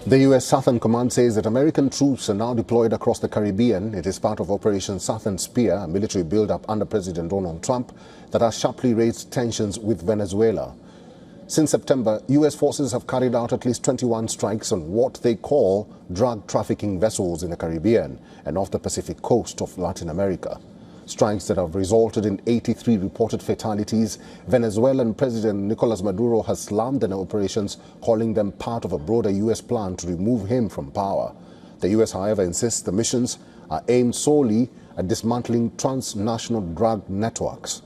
The U.S. Southern Command says that American troops are now deployed across the Caribbean. It is part of Operation Southern Spear, a military build-up under President Donald Trump that has sharply raised tensions with Venezuela. Since September, U.S. forces have carried out at least 21 strikes on what they call drug trafficking vessels in the Caribbean and off the Pacific coast of Latin America. Strikes that have resulted in 83 reported fatalities. Venezuelan President Nicolas Maduro has slammed the operations, calling them part of a broader U.S. plan to remove him from power. The U.S., however, insists the missions are aimed solely at dismantling transnational drug networks.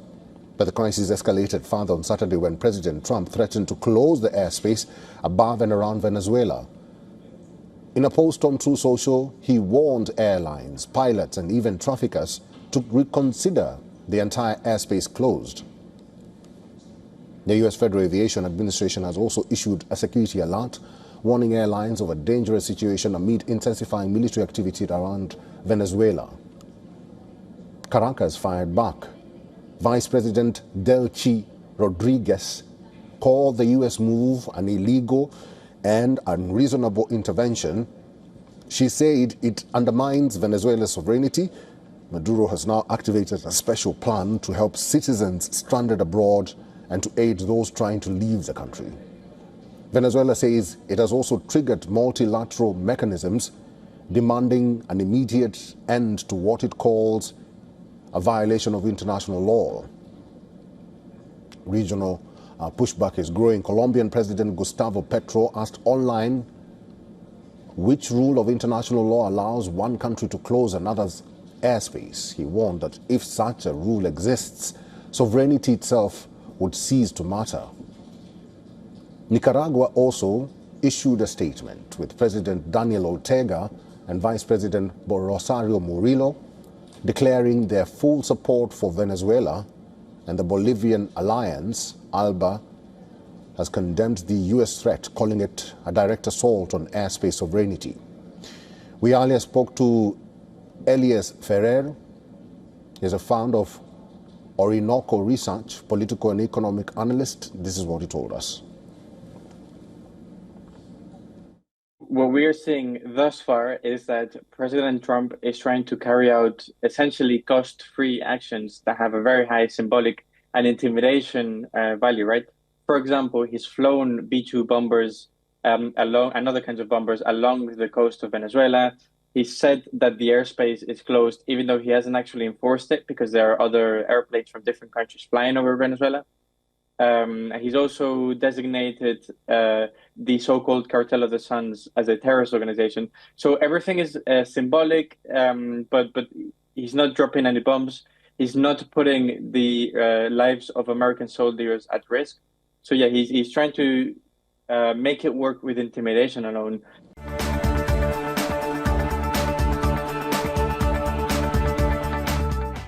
But the crisis escalated further on Saturday when President Trump threatened to close the airspace above and around Venezuela. In a post on True Social, he warned airlines, pilots, and even traffickers to reconsider the entire airspace closed. The U.S. Federal Aviation Administration has also issued a security alert, warning airlines of a dangerous situation amid intensifying military activity around Venezuela. Caracas fired back. Vice President Delcy Rodriguez called the U.S. move an illegal and unreasonable intervention. She said it undermines Venezuela's sovereignty. Maduro has now activated a special plan to help citizens stranded abroad and to aid those trying to leave the country. Venezuela says it has also triggered multilateral mechanisms demanding an immediate end to what it calls a violation of international law. Regional pushback is growing. Colombian President Gustavo Petro asked online which rule of international law allows one country to close another's airspace. He warned that if such a rule exists, sovereignty itself would cease to matter. Nicaragua also issued a statement with President Daniel Ortega and Vice President Rosario Murillo declaring their full support for Venezuela, and the Bolivian alliance, ALBA, has condemned the U.S. threat, calling it a direct assault on airspace sovereignty. We earlier spoke to Elias Ferrer. He is a founder of Orinoco Research, political and economic analyst. This is what he told us. What we are seeing thus far is that President Trump is trying to carry out essentially cost-free actions that have a very high symbolic and intimidation value, right? For example, he's flown B-2 bombers along and other kinds of bombers along the coast of Venezuela. He said that the airspace is closed, even though he hasn't actually enforced it because there are other airplanes from different countries flying over Venezuela. He's also designated the so-called Cartel of the Suns as a terrorist organization. So everything is symbolic, but he's not dropping any bombs. He's not putting the lives of American soldiers at risk. So yeah, he's trying to make it work with intimidation alone.